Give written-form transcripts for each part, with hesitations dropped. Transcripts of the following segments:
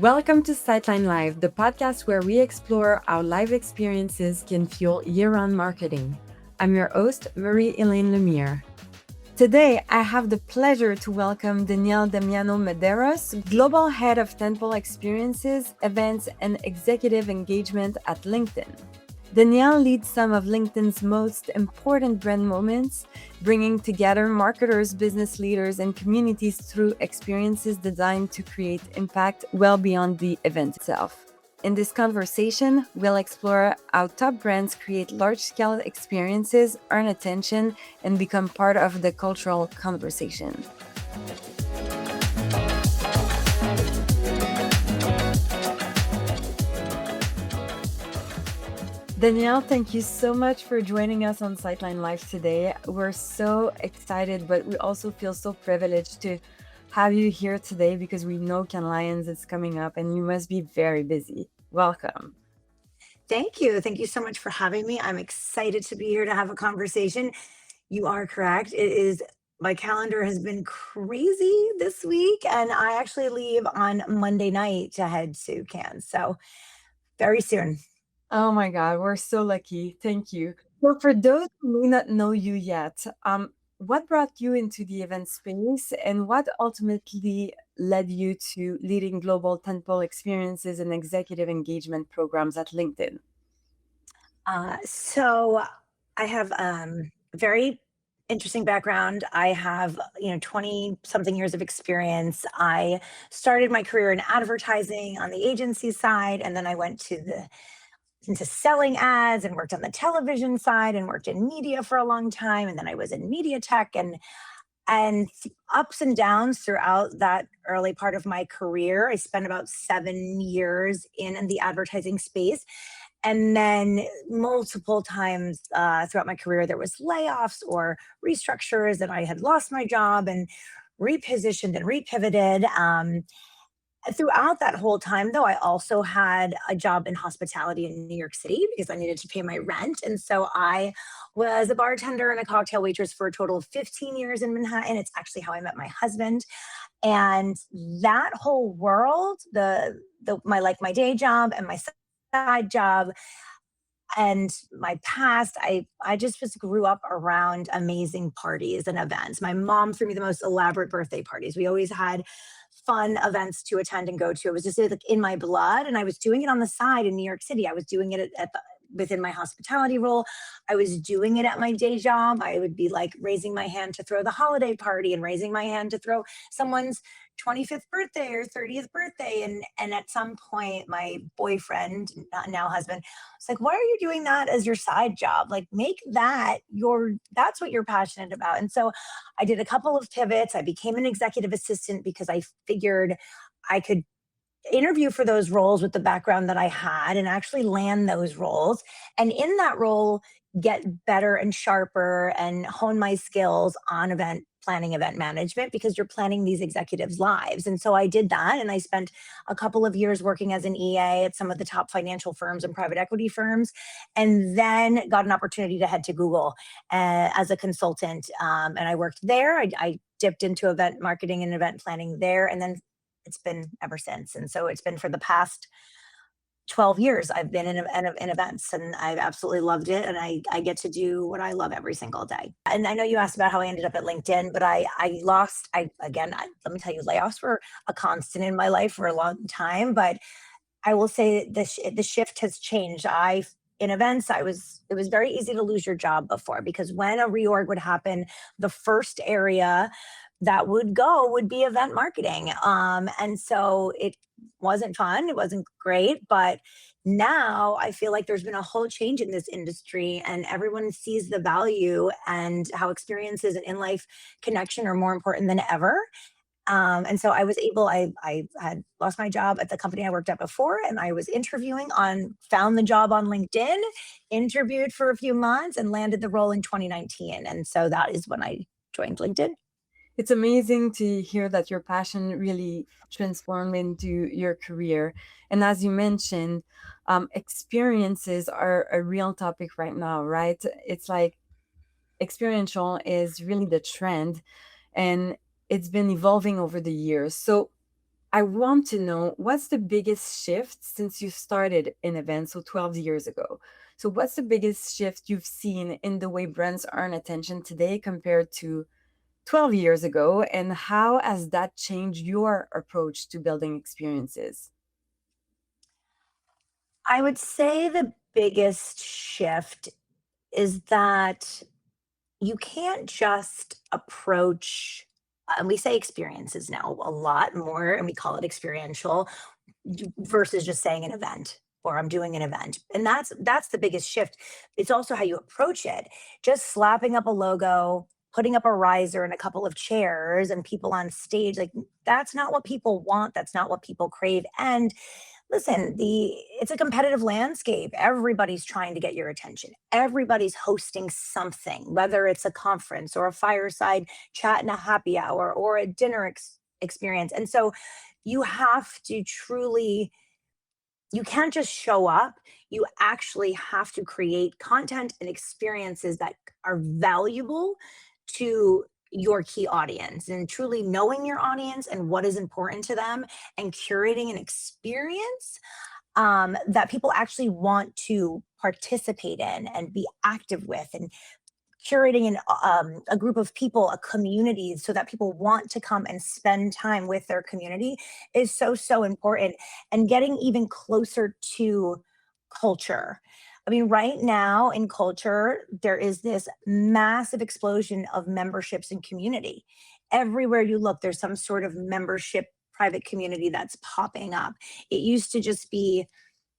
Welcome to SIGHTLINE Live, the podcast where we explore how live experiences can fuel year-round marketing. I'm your host, Marie-Elaine Lemire. Today, I have the pleasure to welcome Damiano Medeiros, Global Head of Tentpole Experiences, Events, and Executive Engagement at LinkedIn. Danielle leads some of LinkedIn's most important brand moments, bringing together marketers, business leaders, and communities through experiences designed to create impact well beyond the event itself. In this conversation, we'll explore how top brands create large-scale experiences, earn attention, and become part of the cultural conversation. Danielle, thank you so much for joining us on SIGHTLINE Live today. We're so excited, but we also feel so privileged to have you here today because we know Cannes Lions is coming up and you must be very busy. Welcome. Thank you. Thank you so much for having me. I'm excited to be here to have a conversation. You are correct. My calendar has been crazy this week, and I actually leave on Monday night to head to Cannes. So very soon. Oh my God, we're so lucky. Thank you. Well, for those who may not know you yet, what brought you into the event space and what ultimately led you to leading global tentpole experiences and executive engagement programs at LinkedIn? So I have very interesting background. I have, 20 something years of experience. I started my career in advertising on the agency side, and then I went into selling ads and worked on the television side and worked in media for a long time. And then I was in media tech and ups and downs throughout that early part of my career. I spent about 7 years in the advertising space. And then multiple times throughout my career, there was layoffs or restructures, and I had lost my job and repositioned and repivoted. Throughout that whole time, though, I also had a job in hospitality in New York City because I needed to pay my rent. And so I was a bartender and a cocktail waitress for a total of 15 years in Manhattan. It's actually how I met my husband. And that whole world, my day job and my side job and my past, I just grew up around amazing parties and events. My mom threw me the most elaborate birthday parties. We always had fun events to attend and go to. It was just like in my blood, and I was doing it on the side in New York City. I was doing it within my hospitality role. I was doing it at my day job. I would be like raising my hand to throw the holiday party and raising my hand to throw someone's 25th birthday or 30th birthday. And at some point, my boyfriend, now husband, was like, why are you doing that as your side job? Like, make that's what you're passionate about. And so I did a couple of pivots. I became an executive assistant because I figured I could interview for those roles with the background that I had and actually land those roles. And in that role, get better and sharper and hone my skills on event planning, event management, because you're planning these executives' lives. And so I did that. And I spent a couple of years working as an EA at some of the top financial firms and private equity firms, and then got an opportunity to head to Google as a consultant. And I worked there. I dipped into event marketing and event planning there. And then it's been ever since. And so it's been for the past 12 years I've been in events, and I've absolutely loved it. And I get to do what I love every single day. And I know you asked about how I ended up at LinkedIn, but let me tell you, layoffs were a constant in my life for a long time. But I will say the shift has changed. In events, it was very easy to lose your job before, because when a reorg would happen, the first area that would be event marketing. And so it wasn't fun. It wasn't great. But now I feel like there's been a whole change in this industry, and everyone sees the value and how experiences and in life connection are more important than ever. And so I had lost my job at the company I worked at before, and I was found the job on LinkedIn, interviewed for a few months, and landed the role in 2019. And so that is when I joined LinkedIn. It's amazing to hear that your passion really transformed into your career. And as you mentioned, experiences are a real topic right now, right? It's like experiential is really the trend, and it's been evolving over the years. So I want to know what's the biggest shift since you started in events, so 12 years ago. So, what's the biggest shift you've seen in the way brands earn attention today compared to 12 years ago? And how has that changed your approach to building experiences? I would say the biggest shift is that you can't just approach, and we say experiences now a lot more, and we call it experiential versus just saying an event or I'm doing an event. And that's the biggest shift. It's also how you approach it. Just slapping up a logo, putting up a riser and a couple of chairs and people on stage, like that's not what people want. That's not what people crave. And listen, the it's a competitive landscape. Everybody's trying to get your attention. Everybody's hosting something, whether it's a conference or a fireside chat and a happy hour or a dinner experience. And so you have to truly, you can't just show up. You actually have to create content and experiences that are valuable to your key audience, and truly knowing your audience and what is important to them and curating an experience that people actually want to participate in and be active with, and curating a group of people, a community, so that people want to come and spend time with their community is so, so important. And getting even closer to culture. I mean, right now in culture, there is this massive explosion of memberships and community. Everywhere you look, there's some sort of membership private community that's popping up. It used to just be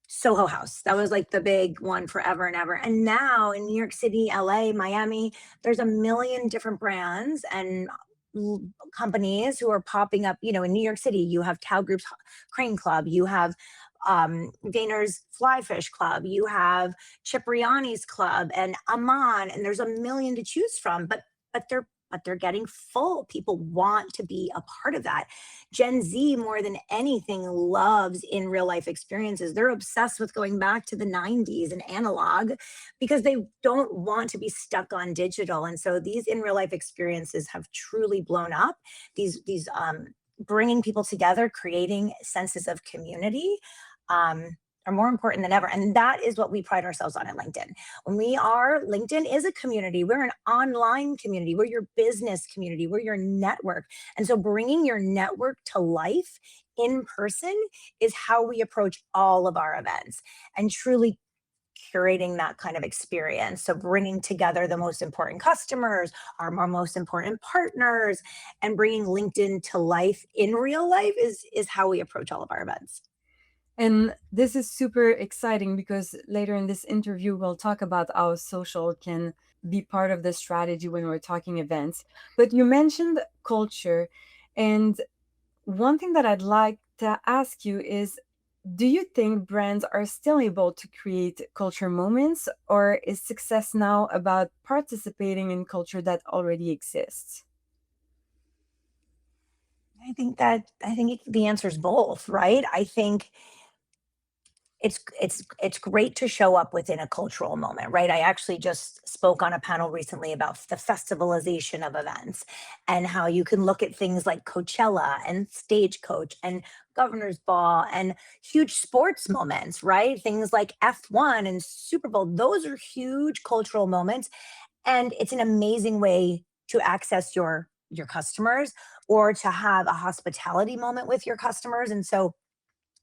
Soho House. That was like the big one forever and ever. And now in New York City, LA, Miami, there's a million different brands and companies who are popping up. You know, in New York City, you have Tao Group's Crane Club, you have Vayner's Fly Fish Club, you have Cipriani's Club and Aman, and there's a million to choose from. But they're getting full. People want to be a part of that. Gen Z, more than anything, loves in real life experiences. They're obsessed with going back to the 90s and analog because they don't want to be stuck on digital. And so these in real life experiences have truly blown up. These bringing people together, creating senses of community. Um, are more important than ever. And that is what we pride ourselves on at LinkedIn. LinkedIn is a community. We're an online community. We're your business community. We're your network. And so bringing your network to life in person is how we approach all of our events, and truly curating that kind of experience. So bringing together the most important customers, our most important partners, and bringing LinkedIn to life in real life is how we approach all of our events. And this is super exciting because later in this interview, we'll talk about how social can be part of the strategy when we're talking events. But you mentioned culture. And one thing that I'd like to ask you is, do you think brands are still able to create culture moments, or is success now about participating in culture that already exists? I think the answer is both, right? I think it's great to show up within a cultural moment, right? I actually just spoke on a panel recently about the festivalization of events and how you can look at things like Coachella and Stagecoach and Governor's Ball and huge sports moments, right? Things like F1 and Super Bowl. Those are huge cultural moments, and it's an amazing way to access your customers or to have a hospitality moment with your customers. And so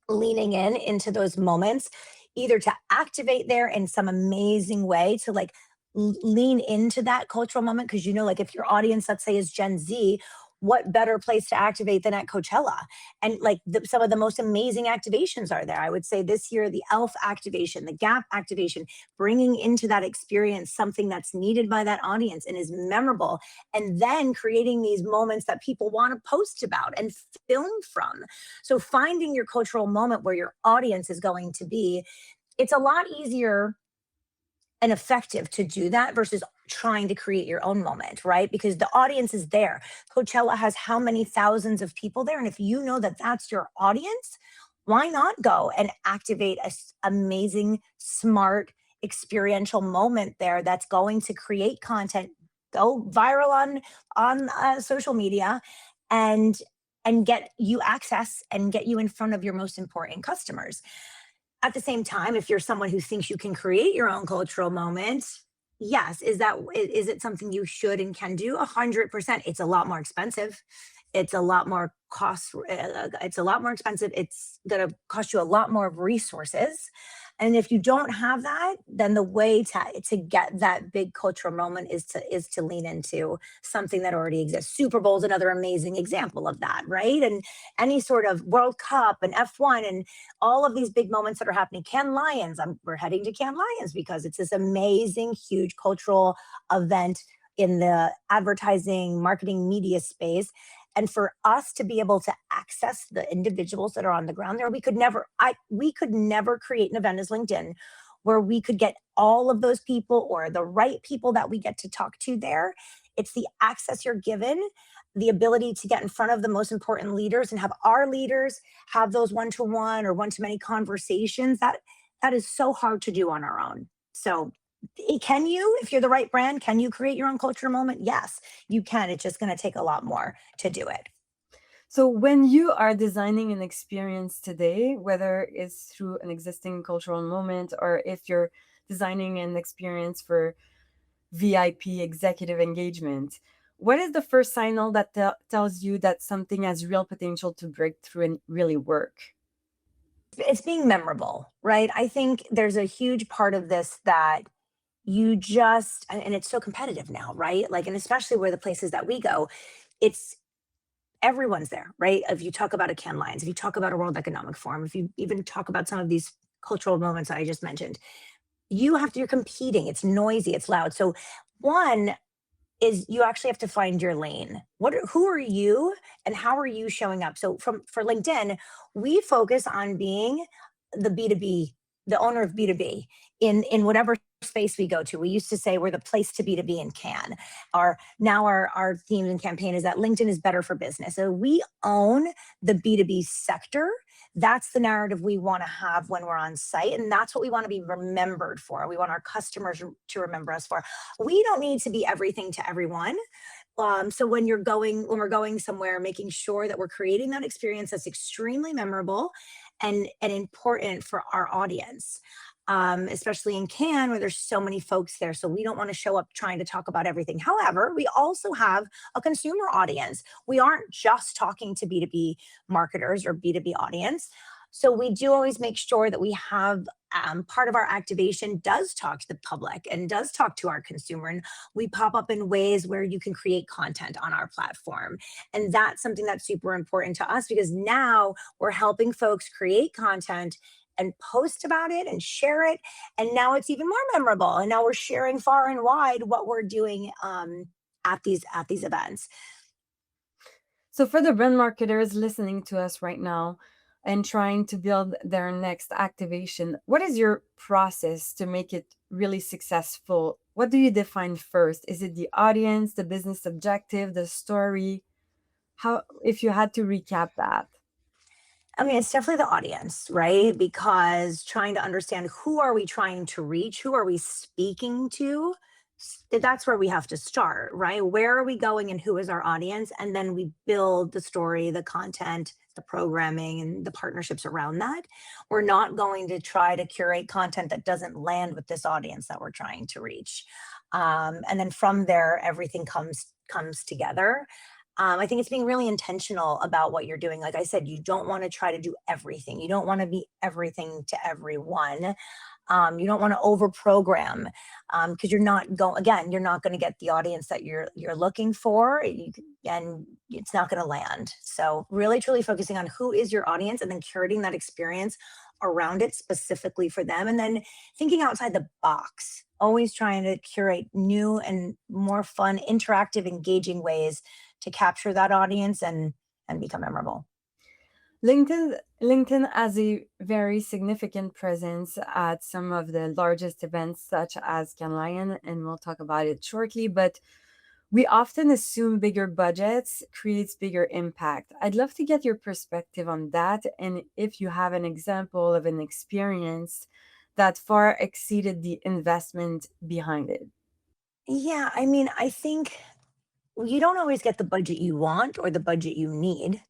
leaning in into those moments, either to activate there in some amazing way, to like lean into that cultural moment, because you know, like if your audience, let's say, is Gen Z, what better place to activate than at Coachella? And like some of the most amazing activations are there. I would say this year, the Elf activation, the Gap activation, bringing into that experience something that's needed by that audience and is memorable, and then creating these moments that people want to post about and film from. So finding your cultural moment where your audience is going to be, it's a lot easier and effective to do that versus trying to create your own moment, right? Because the audience is there. Coachella has how many thousands of people there? And if you know that that's your audience, why not go and activate a amazing, smart, experiential moment there that's going to create content, go viral on social media, and and get you access and get you in front of your most important customers. At the same time, if you're someone who thinks you can create your own cultural moment, yes, is it something you should and can do? 100%. It's a lot more expensive. It's a lot more cost. It's a lot more expensive. It's going to cost you a lot more resources. And if you don't have that, then the way to get that big cultural moment is to lean into something that already exists. Super Bowl is another amazing example of that, right? And any sort of World Cup and F1 and all of these big moments that are happening. Cannes Lions, we're heading to Cannes Lions because it's this amazing, huge cultural event in the advertising, marketing, media space. And for us to be able to access the individuals that are on the ground there, we could never create an event as LinkedIn where we could get all of those people or the right people that we get to talk to there. It's the access you're given, the ability to get in front of the most important leaders and have our leaders have those one-to-one or one-to-many conversations that is so hard to do on our own. So can you, if you're the right brand, can you create your own culture moment? Yes, you can. It's just going to take a lot more to do it. So when you are designing an experience today, whether it's through an existing cultural moment or if you're designing an experience for VIP executive engagement, what is the first signal that tells you that something has real potential to break through and really work? It's being memorable, right? I think there's a huge part of this that you just, and it's so competitive now, right? Like, and especially where the places that we go, it's everyone's there, right? If you talk about a Cannes Lions, if you talk about a World Economic Forum, if you even talk about some of these cultural moments that I just mentioned, you're competing. It's noisy, it's loud. So one is you actually have to find your lane. Who are you and how are you showing up? So for LinkedIn, we focus on being the B2B, the owner of B2B in whatever space we go to. We used to say we're the place to B2B in Cannes. Our theme and campaign is that LinkedIn is better for business. So we own the B2B sector. That's the narrative we want to have when we're on site. And that's what we want to be remembered for. We want our customers to remember us for. We don't need to be everything to everyone. So when we're going somewhere, making sure that we're creating that experience that's extremely memorable and important for our audience. Especially in Cannes, where there's so many folks there. So we don't want to show up trying to talk about everything. However, we also have a consumer audience. We aren't just talking to B2B marketers or B2B audience. So we do always make sure that we have part of our activation does talk to the public and does talk to our consumer. And we pop up in ways where you can create content on our platform. And that's something that's super important to us because now we're helping folks create content and post about it and share it. And now it's even more memorable. And now we're sharing far and wide what we're doing at these events. So, for the brand marketers listening to us right now and trying to build their next activation, what is your process to make it really successful? What do you define first? Is it the audience, the business objective, the story? How, if you had to recap that? I mean, it's definitely the audience, right? Because trying to understand who are we trying to reach, who are we speaking to, that's where we have to start, right? Where are we going and who is our audience? And then we build the story, the content, the programming, and the partnerships around that. We're not going to try to curate content that doesn't land with this audience that we're trying to reach. And then from there, everything comes together. I think it's being really intentional about what you're doing. Like I said, you don't want to try to do everything. You don't want to be everything to everyone. You don't want to over program because you're not going to get the audience that you're looking for, and it's not going to land. So really, truly focusing on who is your audience and then curating that experience around it specifically for them, and then thinking outside the box. Always trying to curate new and more fun, interactive, engaging ways to capture that audience and become memorable. LinkedIn has a very significant presence at some of the largest events, such as Can Lion, and we'll talk about it shortly. But we often assume bigger budgets creates bigger impact. I'd love to get your perspective on that, and if you have an example of an experience that far exceeded the investment behind it. Yeah, I mean, I think you don't always get the budget you want or the budget you need,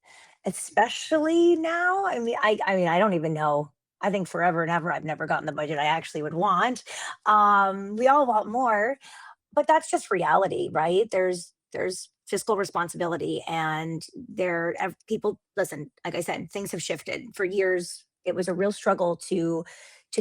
especially now. I mean, I don't even know. I think forever and ever, I've never gotten the budget I actually would want. We all want more, but that's just reality, right? There's fiscal responsibility, and people. Listen, like I said, things have shifted. For years, it was a real struggle to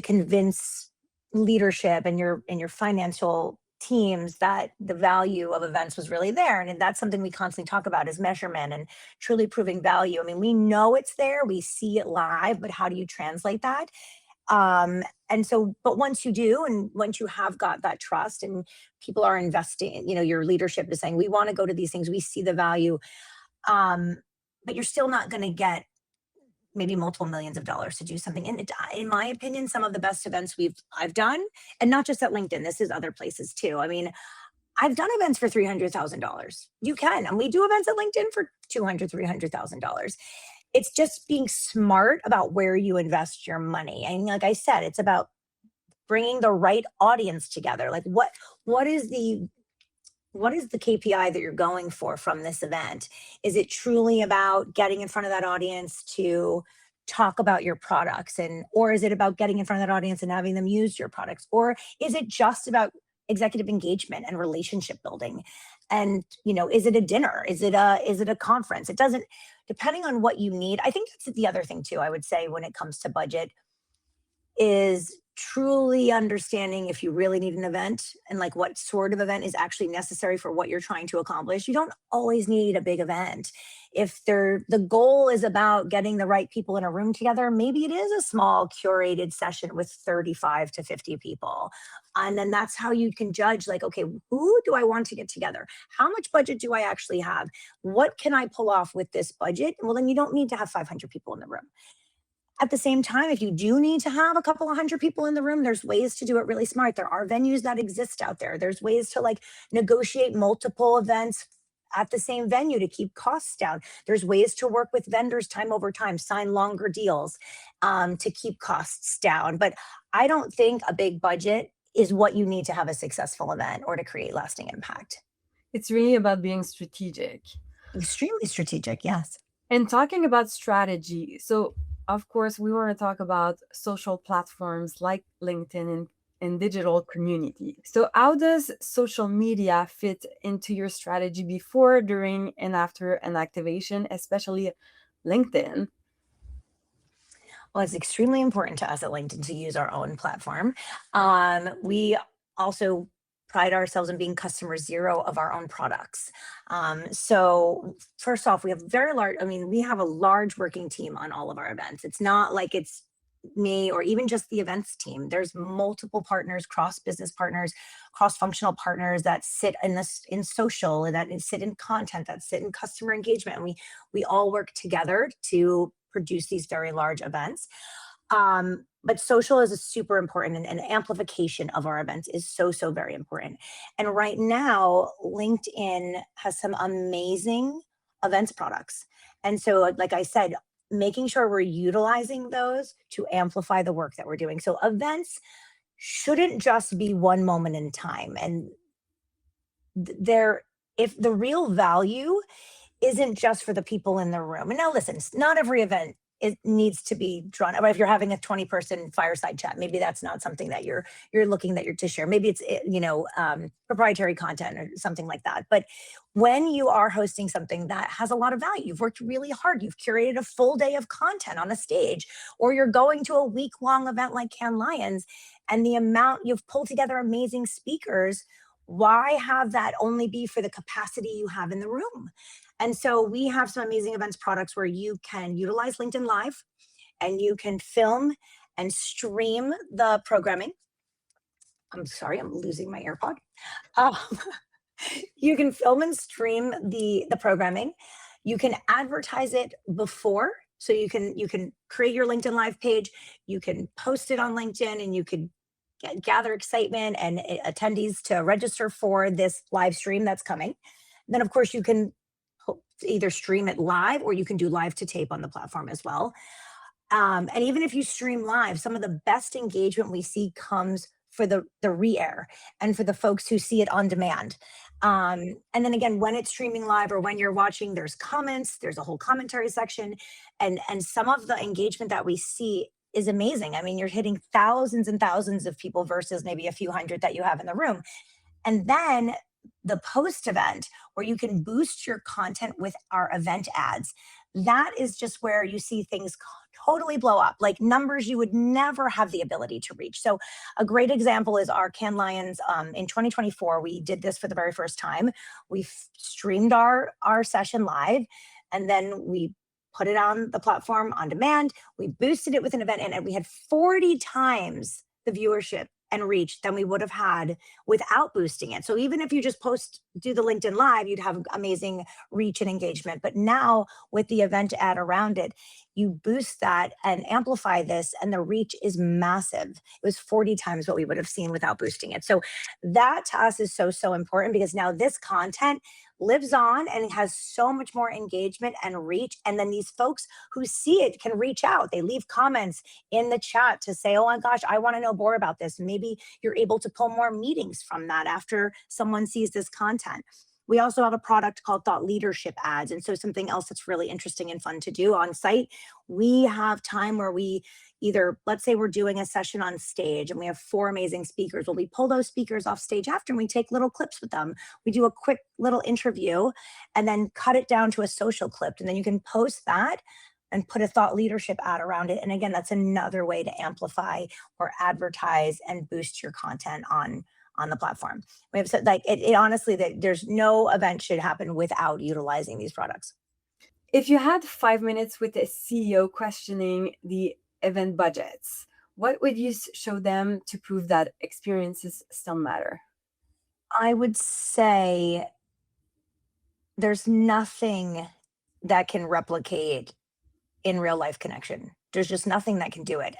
convince leadership and your financial teams that the value of events was really there, and that's something we constantly talk about is measurement and truly proving value. I mean, we know it's there, we see it live, but how do you translate that? And so, but once you do, and once you have got that trust and people are investing, your leadership is saying, we want to go to these things, we see the value. Um, but you're still not going to get maybe multiple millions of dollars to do something. And in my opinion, some of the best events I've done, and not just at LinkedIn, this is other places too. I mean, I've done events for $300,000. You can, and we do events at LinkedIn for $200,000, $300,000. It's just being smart about where you invest your money. And like I said, it's about bringing the right audience together. Like what is the what is the KPI that you're going for from this event? Is it truly about getting in front of that audience to talk about your products, and or is it about getting in front of that audience and having them use your products, or is it just about executive engagement and relationship building? And is it a dinner? Is it a conference? It doesn't, depending on what you need. I think that's the other thing too, I would say, when it comes to budget, is truly understanding if you really need an event and like what sort of event is actually necessary for what you're trying to accomplish. You don't always need a big event. If the goal is about getting the right people in a room together, maybe it is a small curated session with 35 to 50 people. And then that's how you can judge, like, okay, who do I want to get together? How much budget do I actually have? What can I pull off with this budget? Well, then you don't need to have 500 people in the room. At the same time, if you do need to have a couple of hundred people in the room, there's ways to do it really smart. There are venues that exist out there. There's ways to like negotiate multiple events at the same venue to keep costs down. There's ways to work with vendors time over time, sign longer deals, to keep costs down. But I don't think a big budget is what you need to have a successful event or to create lasting impact. It's really about being strategic. Extremely strategic, yes. And talking about strategy, so of course, we want to talk about social platforms like LinkedIn and digital community. So, how does social media fit into your strategy before, during, and after an activation, especially LinkedIn? Well, it's extremely important to us at LinkedIn to use our own platform. We also pride ourselves in being customer zero of our own products. So first off, we have very large, I mean, we have a large working team on all of our events. It's not like it's me or even just the events team. There's multiple partners, cross business partners, cross functional partners that sit in this in social, and that sit in content, that sit in customer engagement. And we all work together to produce these very large events. But social is a super important, and amplification of our events is so very important. And right now, LinkedIn has some amazing events products. And so, like I said, making sure we're utilizing those to amplify the work that we're doing. So events shouldn't just be one moment in time. And there, if the real value isn't just for the people in the room. And now listen, not every event it needs to be drawn. But if you're having a 20-person fireside chat, maybe that's not something that you're looking that you're to share. Maybe it's proprietary content or something like that. But when you are hosting something that has a lot of value, you've worked really hard, you've curated a full day of content on a stage, or you're going to a week-long event like Cannes Lions, and the amount you've pulled together amazing speakers, why have that only be for the capacity you have in the room? And so we have some amazing events products where you can utilize LinkedIn Live, and you can film and stream the programming. I'm sorry, I'm losing my AirPod. Um, you can film and stream the programming. You can advertise it before. So you can create your LinkedIn Live page, you can post it on LinkedIn, and you could gather excitement and attendees to register for this live stream that's coming. Then, of course, you can either stream it live, or you can do live to tape on the platform as well. And even if you stream live, some of the best engagement we see comes for the re-air and for the folks who see it on demand. And then again, when it's streaming live or when you're watching, there's comments, there's a whole commentary section, and some of the engagement that we see is amazing. I mean, you're hitting thousands and thousands of people versus maybe a few hundred that you have in the room. And then the post event where you can boost your content with our event ads. That is just where you see things totally blow up, like numbers you would never have the ability to reach. So, a great example is our Cannes Lions in 2024. We did this for the very first time. We streamed our session live, and then we put it on the platform on demand. We boosted it with an event, and we had 40 times the viewership and reach than we would have had without boosting it. So even if you just do the LinkedIn live, you'd have amazing reach and engagement. But now with the event ad around it, you boost that and amplify this, and the reach is massive. It was 40 times what we would have seen without boosting it. So that to us is so, so important, because now this content lives on and it has so much more engagement and reach. And then these folks who see it can reach out. They leave comments in the chat to say, oh my gosh, I want to know more about this. Maybe you're able to pull more meetings from that after someone sees this content. We also have a product called Thought Leadership Ads. And so something else that's really interesting and fun to do on site, we have time where we either, let's say we're doing a session on stage and we have 4 amazing speakers. Well, we pull those speakers off stage after and we take little clips with them. We do a quick little interview and then cut it down to a social clip. And then you can post that and put a thought leadership ad around it. And again, that's another way to amplify or advertise and boost your content on the platform. We have said, like, it honestly, that there's no event should happen without utilizing these products. If you had 5 minutes with a CEO questioning the event budgets, what would you show them to prove that experiences still matter? I would say there's nothing that can replicate in real life connection. There's just nothing that can do it.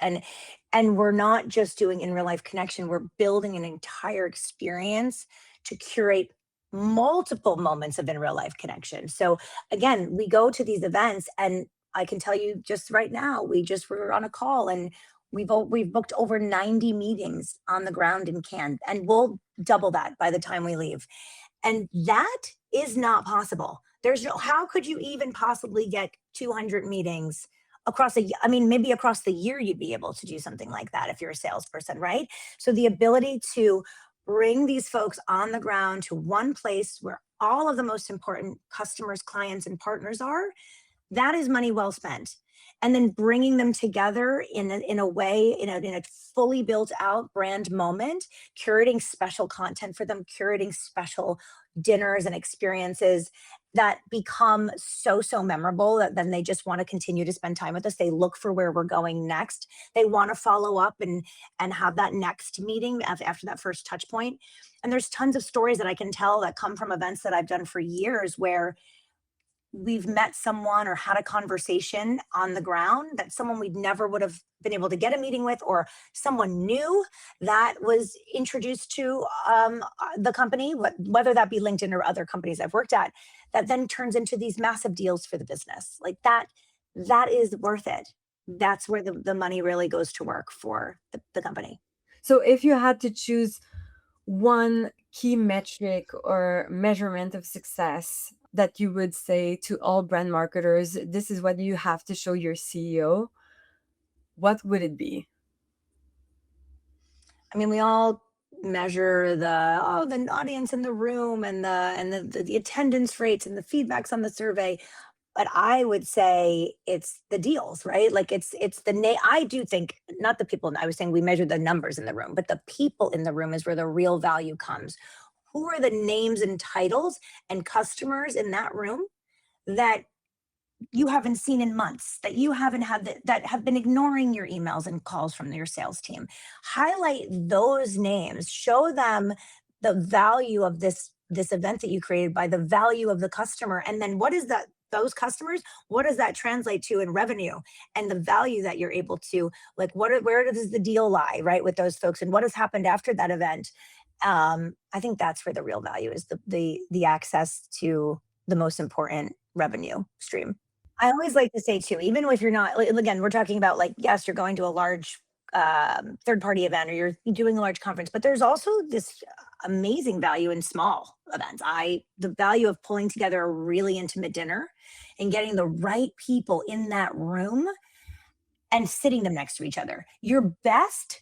And we're not just doing in real life connection, we're building an entire experience to curate multiple moments of in real life connection. So again, we go to these events, and I can tell you just right now, we just were on a call, and we've booked over 90 meetings on the ground in Cannes, and we'll double that by the time we leave. And that is not possible. There's no, how could you even possibly get 200 meetings across I mean, maybe across the year, you'd be able to do something like that if you're a salesperson, right? So the ability to bring these folks on the ground to one place where all of the most important customers, clients, and partners are, that is money well spent. And then bringing them together in a way, in a fully built out brand moment, curating special content for them, curating special dinners and experiences that become so, so memorable that then they just want to continue to spend time with us. They look for where we're going next. They want to follow up and have that next meeting after that first touch point. And there's tons of stories that I can tell that come from events that I've done for years, where we've met someone or had a conversation on the ground that someone we'd never would have been able to get a meeting with, or someone new that was introduced to the company, whether that be LinkedIn or other companies I've worked at, that then turns into these massive deals for the business. Like that is worth it. That's where the money really goes to work for the company. So, if you had to choose one key metric or measurement of success that you would say to all brand marketers, this is what you have to show your CEO, what would it be? I mean, we all measure the audience in the room and the attendance rates and the feedbacks on the survey, but I would say it's the deals, right? Like it's the I do think, not the people. I was saying we measure the numbers in the room, but the people in the room is where the real value comes. Who are the names and titles and customers in that room that you haven't seen in months, that you haven't had, that have been ignoring your emails and calls from your sales team? Highlight those names, show them the value of this event that you created by the value of the customer. And then what is that, those customers, what does that translate to in revenue and the value that you're able to, like, where does the deal lie, right, with those folks, and what has happened after that event? I think that's where the real value is, the access to the most important revenue stream. I always like to say too, even if you're not, like, again, we're talking about, like, yes, you're going to a large third-party event or you're doing a large conference, but there's also this amazing value in small events. The value of pulling together a really intimate dinner and getting the right people in that room and sitting them next to each other. Your best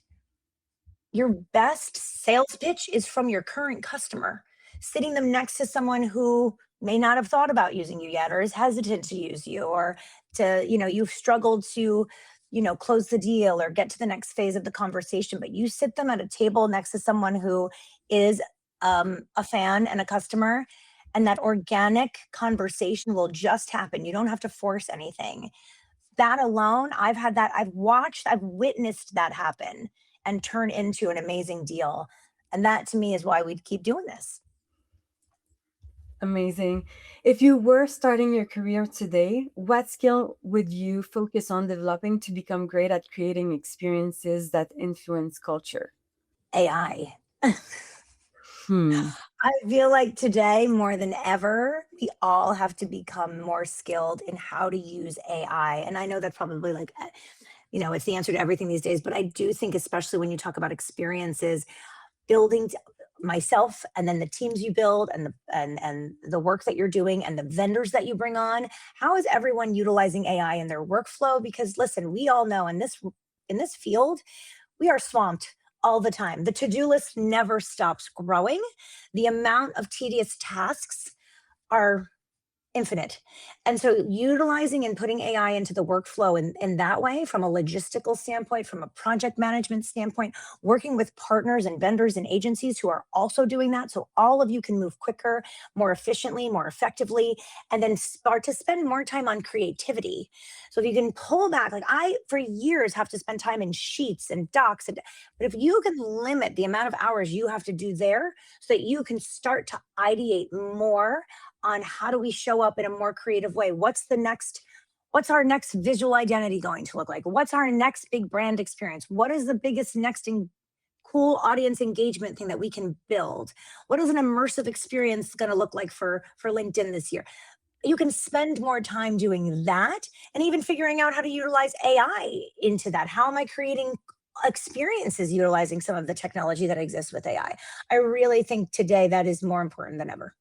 sales pitch is from your current customer, sitting them next to someone who may not have thought about using you yet or is hesitant to use you, or you've struggled to close the deal or get to the next phase of the conversation, but you sit them at a table next to someone who is a fan and a customer, and that organic conversation will just happen. You don't have to force anything. That alone, I've witnessed that happen and turn into an amazing deal. And that to me is why we keep doing this. Amazing. If you were starting your career today, what skill would you focus on developing to become great at creating experiences that influence culture? AI. Hmm. I feel like today more than ever, we all have to become more skilled in how to use AI. And I know that's probably like, it's the answer to everything these days, but I do think, especially when you talk about experiences, building myself and then the teams you build and the work that you're doing and the vendors that you bring on, how is everyone utilizing AI in their workflow? Because listen, we all know in this field, we are swamped all the time. The to-do list never stops growing. The amount of tedious tasks are infinite. And so utilizing and putting AI into the workflow in that way, from a logistical standpoint, from a project management standpoint, working with partners and vendors and agencies who are also doing that. So all of you can move quicker, more efficiently, more effectively, and then start to spend more time on creativity. So if you can pull back, like I, for years, have to spend time in sheets and docs. But if you can limit the amount of hours you have to do there so that you can start to ideate more on how do we show up in a more creative way? What's our next visual identity going to look like? What's our next big brand experience? What is the biggest cool audience engagement thing that we can build? What is an immersive experience going to look like for LinkedIn this year? You can spend more time doing that and even figuring out how to utilize AI into that. How am I creating experiences utilizing some of the technology that exists with AI? I really think today that is more important than ever.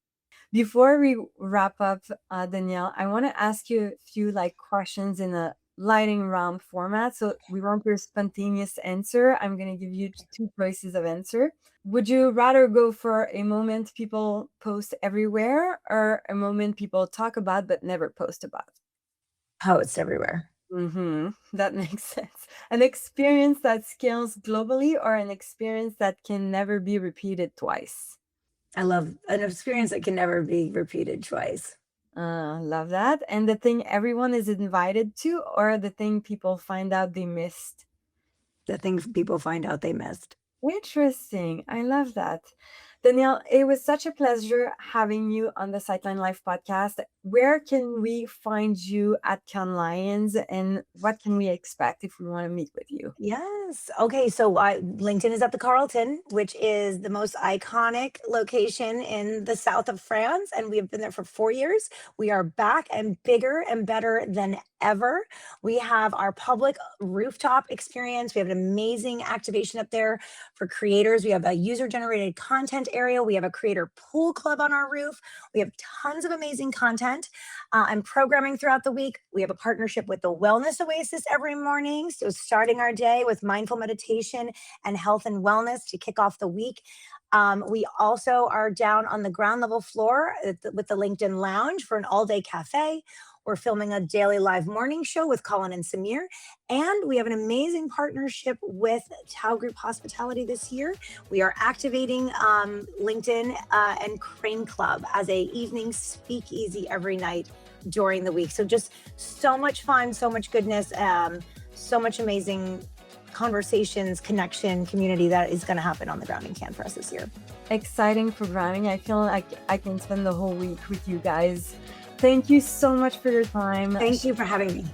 Before we wrap up, Danielle, I want to ask you a few questions in a lightning round format. So we want your spontaneous answer. I'm going to give you two choices of answer. Would you rather go for a moment people post everywhere or a moment people talk about but never post about? Posts everywhere. That makes sense. An experience that scales globally or an experience that can never be repeated twice? I love an experience that can never be repeated twice. Love that. And the thing everyone is invited to, or the thing people find out they missed? The things people find out they missed. Interesting. I love that. Danielle, it was such a pleasure having you on the Sightline Life podcast. Where can we find you at Cannes Lions, and what can we expect if we want to meet with you? Yes. Okay. So LinkedIn is at the Carlton, which is the most iconic location in the south of France. And we have been there for 4 years. We are back and bigger and better than ever. We have our public rooftop experience. We have an amazing activation up there for creators. We have a user generated content area. We have a creator pool club on our roof. We have tons of amazing content and programming throughout the week. We have a partnership with the Wellness Oasis every morning. So starting our day with mindful meditation and health and wellness to kick off the week. We also are down on the ground level floor with the LinkedIn Lounge for an all-day cafe. We're filming a daily live morning show with Colin and Samir. And we have an amazing partnership with Tao Group Hospitality this year. We are activating LinkedIn and Crane Club as a evening speakeasy every night during the week. So just so much fun, so much goodness, so much amazing conversations, connection, community that is going to happen on the ground in Cannes for us this year. Exciting programming. I feel like I can spend the whole week with you guys. Thank you so much for your time. Thank you for having me.